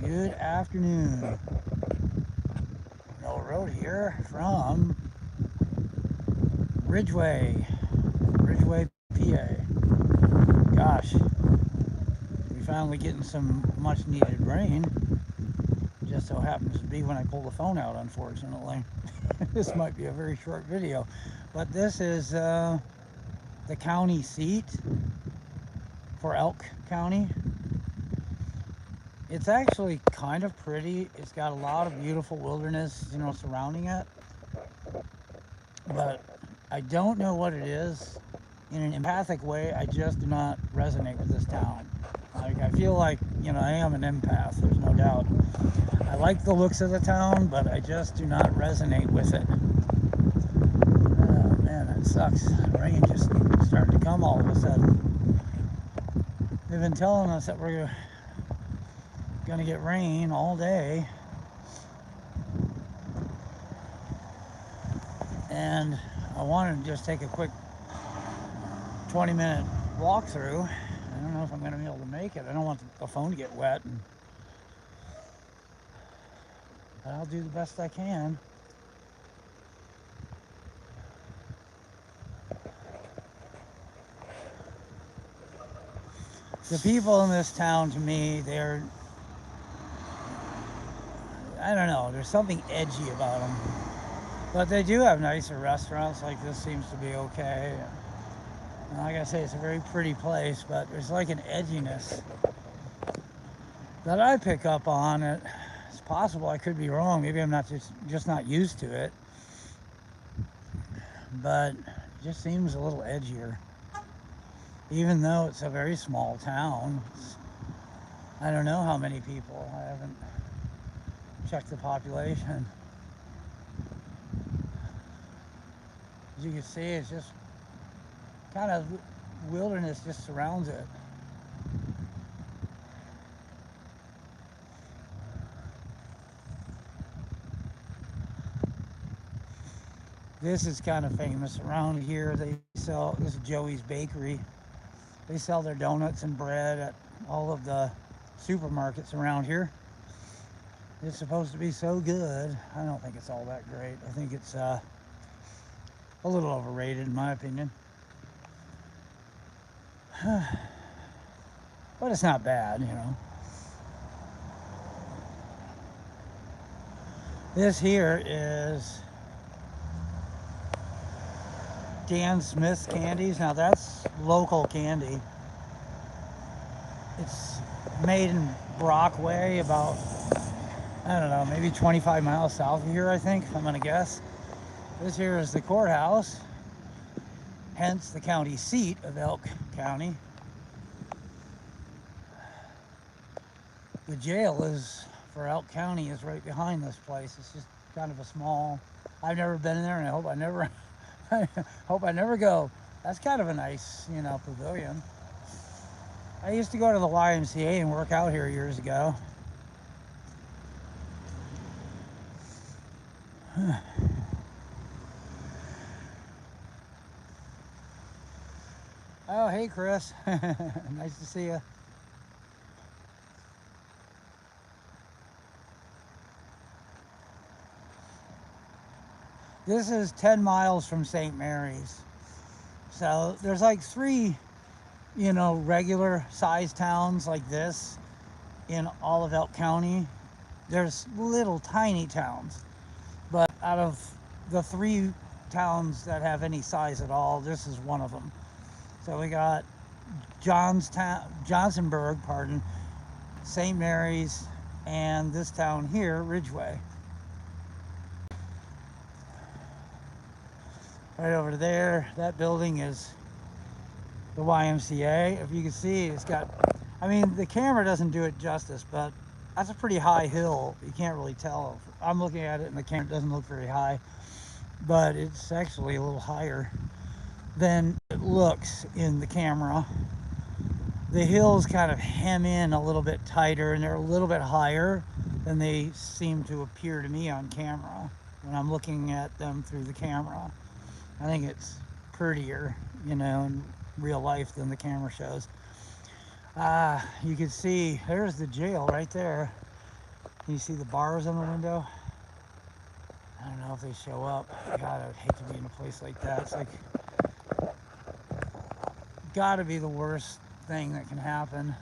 Good afternoon. No road here from Ridgeway, PA. Gosh, we finally getting some much needed rain. Just so happens to be when I pull the phone out, unfortunately. This might be a very short video, but this is the county seat for Elk County. It's actually kind of pretty. It's got a lot of beautiful wilderness, surrounding it. But I don't know what it is. In an empathic way, I just do not resonate with this town. Like, I feel like, I am an empath, there's no doubt. I like the looks of the town, but I just do not resonate with it. Oh man, that sucks. Rain just starting to come all of a sudden. They've been telling us that we're gonna get rain all day. And I wanted to just take a quick 20-minute walkthrough. I don't know if I'm going to be able to make it. I don't want the phone to get wet. But I'll do the best I can. The people in this town, to me, I don't know, there's something edgy about them. But they do have nicer restaurants, like this seems to be okay. And like I say, it's a very pretty place, but there's like an edginess that I pick up on. It's possible I could be wrong. Maybe I'm not just not used to it. But it just seems a little edgier. Even though it's a very small town. I don't know how many people. I haven't checked the population. As you can see, it's just kind of wilderness just surrounds it. This is kind of famous around here. This is Joey's Bakery. They sell their donuts and bread at all of the supermarkets around here. It's supposed to be so good. I don't think it's all that great. I think it's a little overrated in my opinion. But it's not bad, This here is Dan Smith's Candies. Now that's local candy. It's made in Brockway, about, I don't know, maybe 25 miles south of here, I think, I'm gonna guess. This here is the courthouse, hence the county seat of Elk County. The jail for Elk County is right behind this place. It's just kind of a small, I've never been in there, and I hope I never go. That's kind of a nice, pavilion. I used to go to the YMCA and work out here years ago. Oh, hey, Chris. Nice to see you. This is 10 miles from St. Mary's. So there's like three, regular sized towns like this in all of Elk County. There's little tiny towns. But out of the three towns that have any size at all, this is one of them. So we got Johnsonburg, St. Mary's, and this town here, Ridgeway. Right over there, that building is the YMCA. If you can see, it's got, the camera doesn't do it justice, but that's a pretty high hill. You can't really tell. I'm looking at it and the camera doesn't look very high, but it's actually a little higher than it looks in the camera. The hills kind of hem in a little bit tighter, and they're a little bit higher than they seem to appear to me on camera when I'm looking at them through the camera. I think it's prettier, in real life than the camera shows. You can see there's the jail right there. Can you see the bars on the window? I don't know if they show up. God, I'd hate to be in a place like that. It's like, gotta be the worst thing that can happen.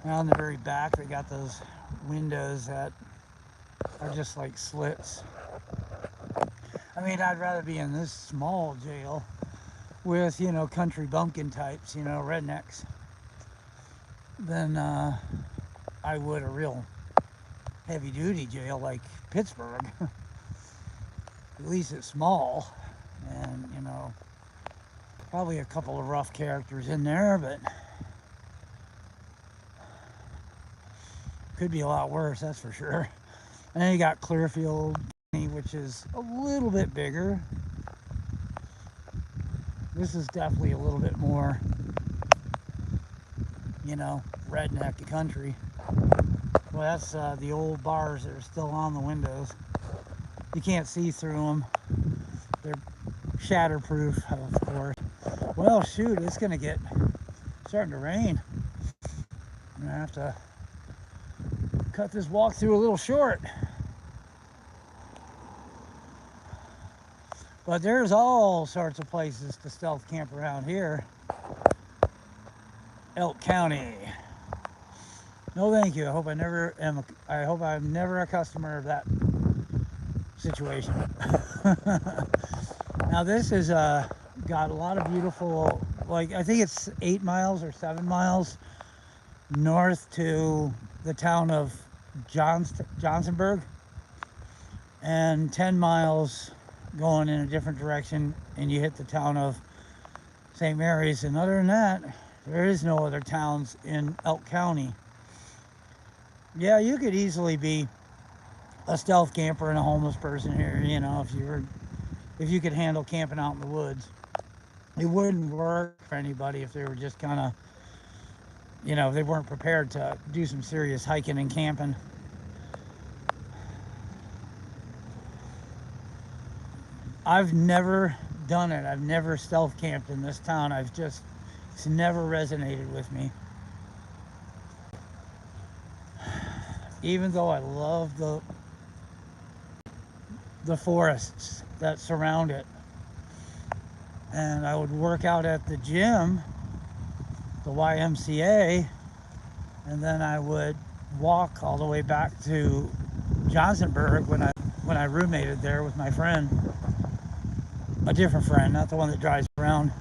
And on the very back, they got those windows that are just like slits. I mean, I'd rather be in this small jail with, you know, country bumpkin types, you know, rednecks, than I would a real heavy duty jail like Pittsburgh. At least it's small, and, you know, probably a couple of rough characters in there, but could be a lot worse, that's for sure. And then you got Clearfield, which is a little bit bigger. This is definitely a little bit more, you know, redneck country. Well, that's the old bars that are still on the windows. You can't see through them. They're shatterproof, of course. Well, shoot, it's starting to rain. I'm gonna have to cut this walkthrough a little short. But there's all sorts of places to stealth camp around here. Elk County. No, thank you. I hope I'm never a customer of that situation. Now this is got a lot of beautiful, like, I think it's 8 miles or 7 miles north to the town of Johnsonburg, and 10 miles going in a different direction and you hit the town of St. Mary's. And other than that, there is no other towns in Elk County. Yeah, you could easily be a stealth camper and a homeless person here, you know, if you could handle camping out in the woods. It wouldn't work for anybody if they were just kind of, you know, they weren't prepared to do some serious hiking and camping. I've never done it. I've never stealth camped in this town. It's never resonated with me. Even though I love the forests that surround it. And I would work out at the gym, the YMCA, and then I would walk all the way back to Johnsonburg when I roommated there with my friend. A different friend, not the one that drives around.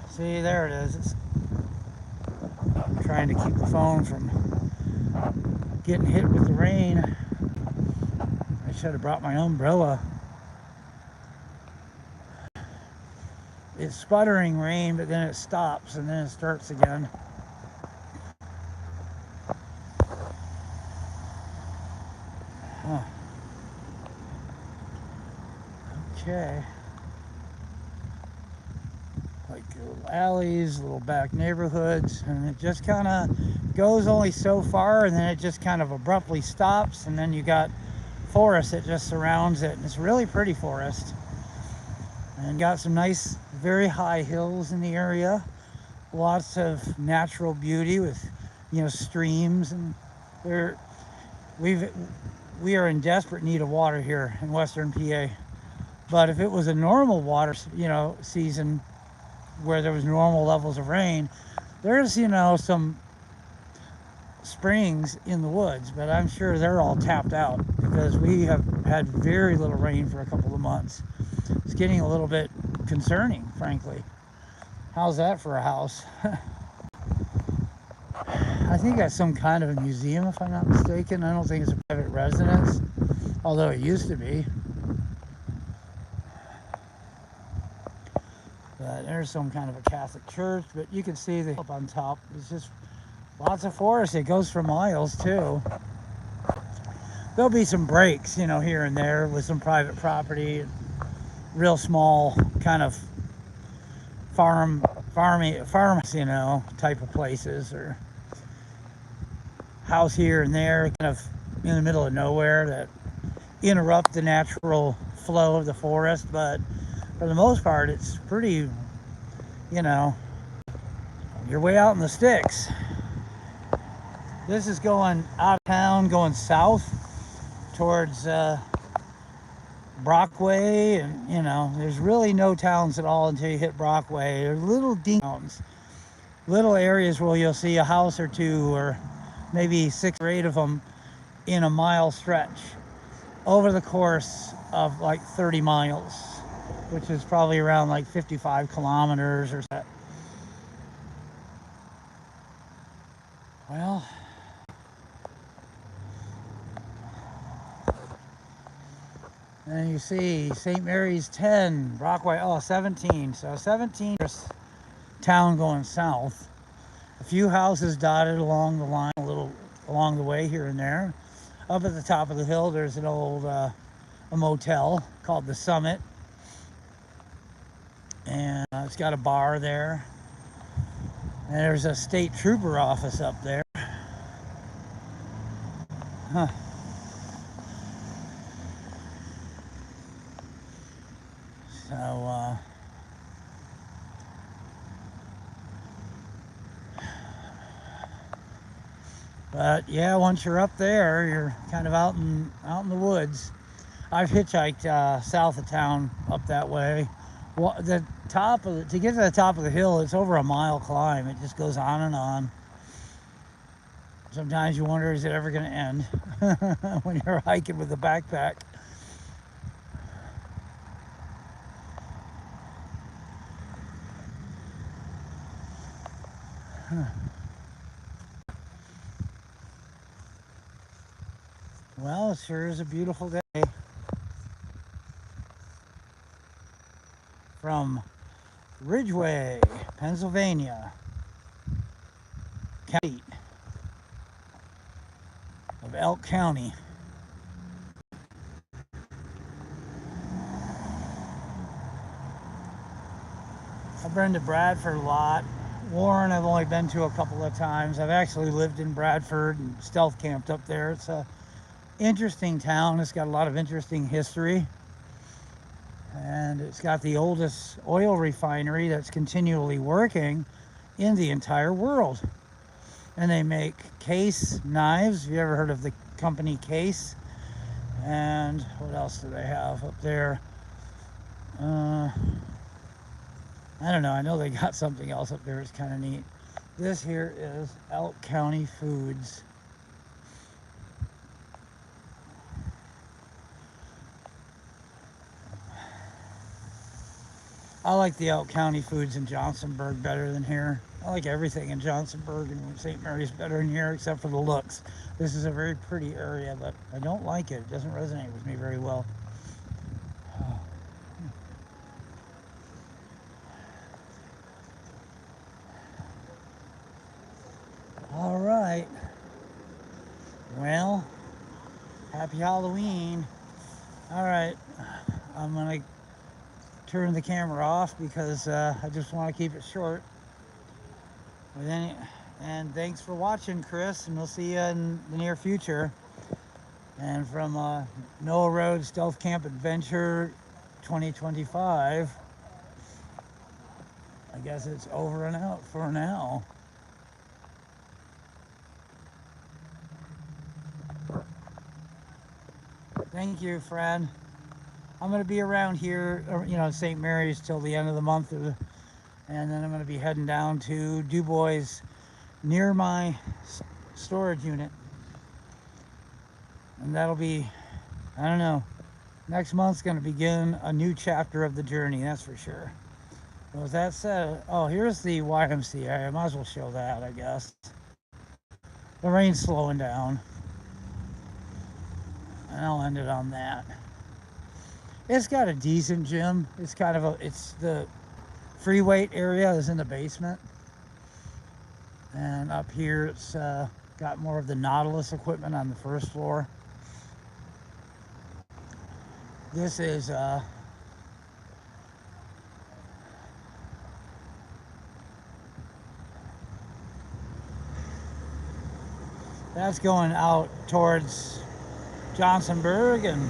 See, there it is. I'm trying to keep the phone from getting hit with the rain. I should have brought my umbrella. It's sputtering rain, but then it stops and then it starts again. Huh. Okay. Like little alleys, little back neighborhoods, and it just kind of goes only so far, and then it just kind of abruptly stops, and then you got forest that just surrounds it, and it's really pretty forest. And got some nice, very high hills in the area. Lots of natural beauty with, you know, streams, and we are in desperate need of water here in Western PA. But if it was a normal water, you know, season where there was normal levels of rain, there's, you know, some springs in the woods, but I'm sure they're all tapped out because we have had very little rain for a couple of months. It's getting a little bit concerning, frankly. How's that for a house? I think that's some kind of a museum, if I'm not mistaken. I don't think it's a private residence, although it used to be. But there's some kind of a Catholic church, but you can see the up on top. It's just lots of forest. It goes for miles too. There'll be some breaks, you know, here and there with some private property, real small kind of farms, you know, type of places, or house here and there, kind of in the middle of nowhere that interrupt the natural flow of the forest. But for the most part, it's pretty, you know, you're way out in the sticks. This is going out of town, going south towards Brockway, and you know, there's really no towns at all until you hit Brockway. There's little towns, little areas where you'll see a house or two, or maybe 6 or 8 of them in a mile stretch over the course of like 30 miles, which is probably around like 55 kilometers or so. Well, and you see St. Mary's 10, Brockway, 17. So 17 town going south. A few houses dotted along the line, a little along the way here and there. Up at the top of the hill, there's an old a motel called the Summit, and it's got a bar there. And there's a state trooper office up there. Huh. So, but yeah, once you're up there, you're kind of out in the woods. I've hitchhiked south of town up that way. Well, to get to the top of the hill, it's over a mile climb. It just goes on and on. Sometimes you wonder, is it ever going to end when you're hiking with a backpack? Well, it sure is a beautiful day. From Ridgeway, Pennsylvania, county of Elk County. I've been to Bradford a lot. Warren I've only been to a couple of times. I've actually lived in Bradford and stealth camped up there. It's a interesting town. It's got a lot of interesting history. And it's got the oldest oil refinery that's continually working in the entire world. And they make Case knives. Have you ever heard of the company Case? And what else do they have up there? I don't know. I know they got something else up there. It's kind of neat. This here is Elk County Foods. I like the Elk County Foods in Johnsonburg better than here. I like everything in Johnsonburg and St. Mary's better than here, except for the looks. This is a very pretty area, but I don't like it. It doesn't resonate with me very well. All right. Well, happy Halloween. All right. I'm going to turn the camera off because I just want to keep it short. And thanks for watching, Chris, and we'll see you in the near future. And from Noah Road Stealth Camp Adventure 2025, I guess it's over and out for now. Thank you, friend. I'm going to be around here, you know, St. Mary's till the end of the month, and then I'm going to be heading down to Du Bois near my storage unit. And that'll be, I don't know, next month's going to begin a new chapter of the journey, that's for sure. But with that said, oh, here's the YMCA. I might as well show that, I guess. The rain's slowing down. And I'll end it on that. It's got a decent gym. It's kind of it's the free weight area is in the basement. And up here it's got more of the Nautilus equipment on the first floor. This is that's going out towards Johnsonburg, and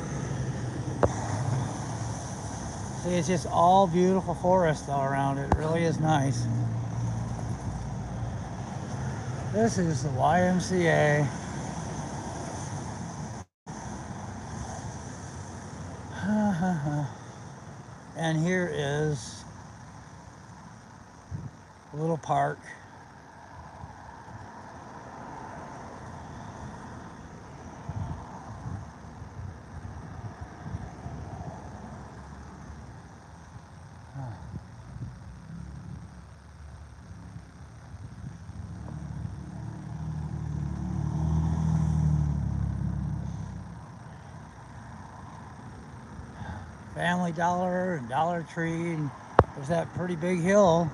see, it's just all beautiful forest all around it. It really is nice. This is the YMCA. And here is a little park. Family Dollar and Dollar Tree, and there's that pretty big hill.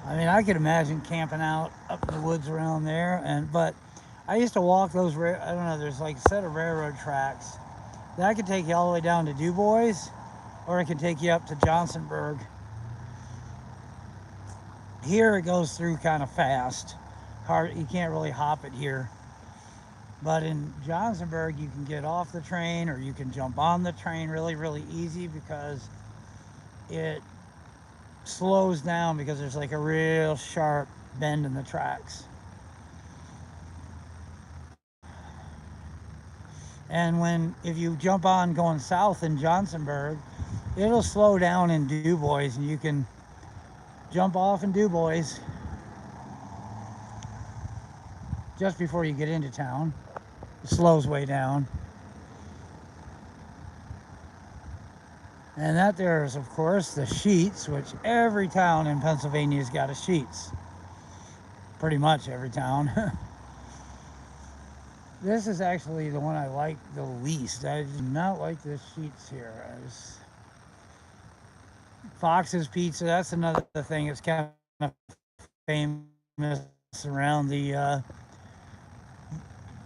I mean, I could imagine camping out up in the woods around there. But I used to walk those. I don't know. There's like a set of railroad tracks that could take you all the way down to Du Bois, or it can take you up to Johnsonburg. Here it goes through kind of fast. Hard. You can't really hop it here. But in Johnsonburg, you can get off the train or you can jump on the train really, really easy because it slows down because there's like a real sharp bend in the tracks. And if you jump on going south in Johnsonburg, it'll slow down in Du Bois and you can jump off in Du Bois just before you get into town. It slows way down. And that there is, of course, the Sheets, which every town in Pennsylvania's got a Sheets. Pretty much every town. This is actually the one I like the least. I do not like the Sheets here. Fox's Pizza, that's another thing that's kind of famous around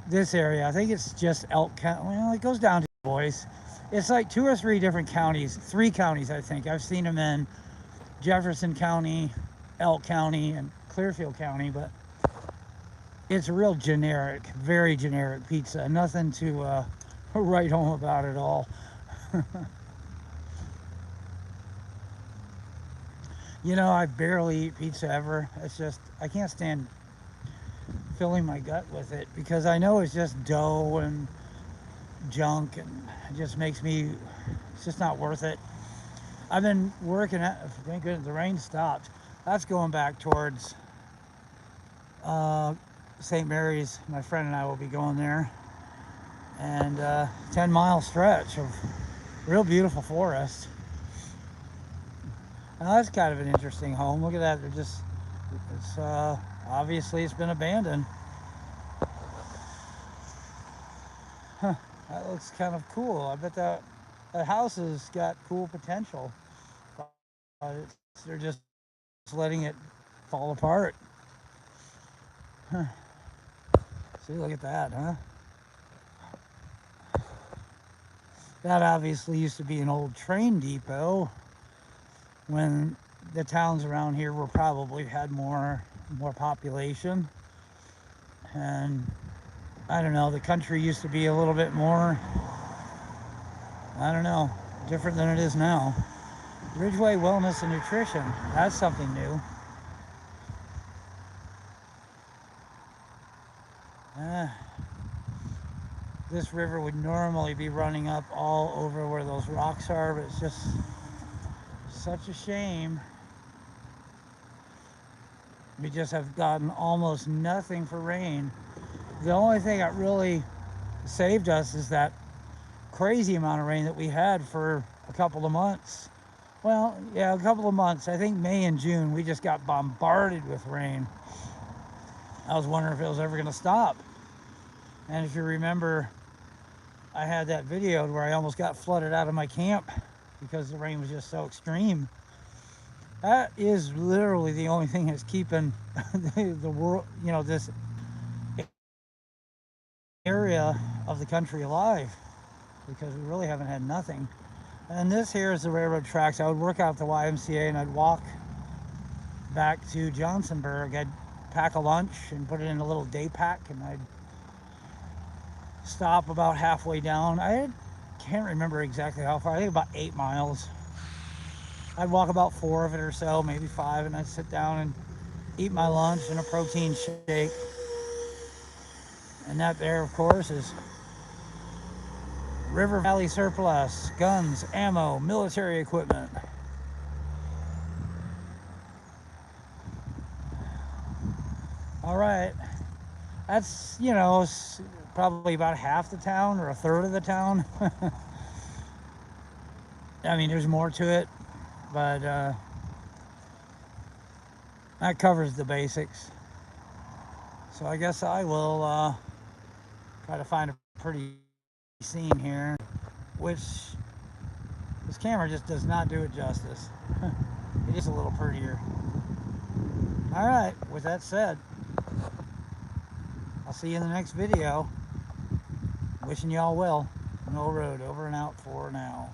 this area. I think it's just Elk County. Well, it goes down to Du Bois. It's like 2 or 3 different counties, 3 counties, I think. I've seen them in Jefferson County, Elk County, and Clearfield County, but it's a real generic, very generic pizza. Nothing to write home about at all. You know, I barely eat pizza ever. It's just, I can't stand filling my gut with it because I know it's just dough and junk and it just makes me, it's just not worth it. I've been working at, thank goodness the rain stopped. That's going back towards St. Mary's. My friend and I will be going there. And 10-mile stretch of real beautiful forest. Now that's kind of an interesting home. Look at that. They're just, it's obviously it's been abandoned. Huh, that looks kind of cool. I bet that house has got cool potential. They're just letting it fall apart. Huh. See, look at that, huh? That obviously used to be an old train depot when the towns around here were probably had more population. And I don't know, the country used to be a little bit more, I don't know, different than it is now. Ridgeway Wellness and Nutrition, that's something new. This river would normally be running up all over where those rocks are, but it's just such a shame. We just have gotten almost nothing for rain. The only thing that really saved us is that crazy amount of rain that we had for a couple of months. Well, yeah, a couple of months. I think May and June, we just got bombarded with rain. I was wondering if it was ever going to stop. And if you remember, I had that video where I almost got flooded out of my camp because the rain was just so extreme. That is literally the only thing that's keeping the world, you know, this area of the country alive, because we really haven't had nothing. And this here is the railroad tracks. I would work out the YMCA and I'd walk back to Johnsonburg. I'd pack a lunch and put it in a little day pack, and I'd stop about halfway down. I can't remember exactly how far. I think about 8 miles. I'd walk about 4 of it or so, maybe 5, and I'd sit down and eat my lunch and a protein shake. And that there, of course, is River Valley surplus, guns, ammo, military equipment. All right, that's, you know, probably about half the town or a third of the town. I mean, there's more to it, but that covers the basics. So I guess I will try to find a pretty scene here, which this camera just does not do it justice. It is a little prettier. All right, with that said, I'll see you in the next video. Wishing y'all well. Mill Road over and out for now.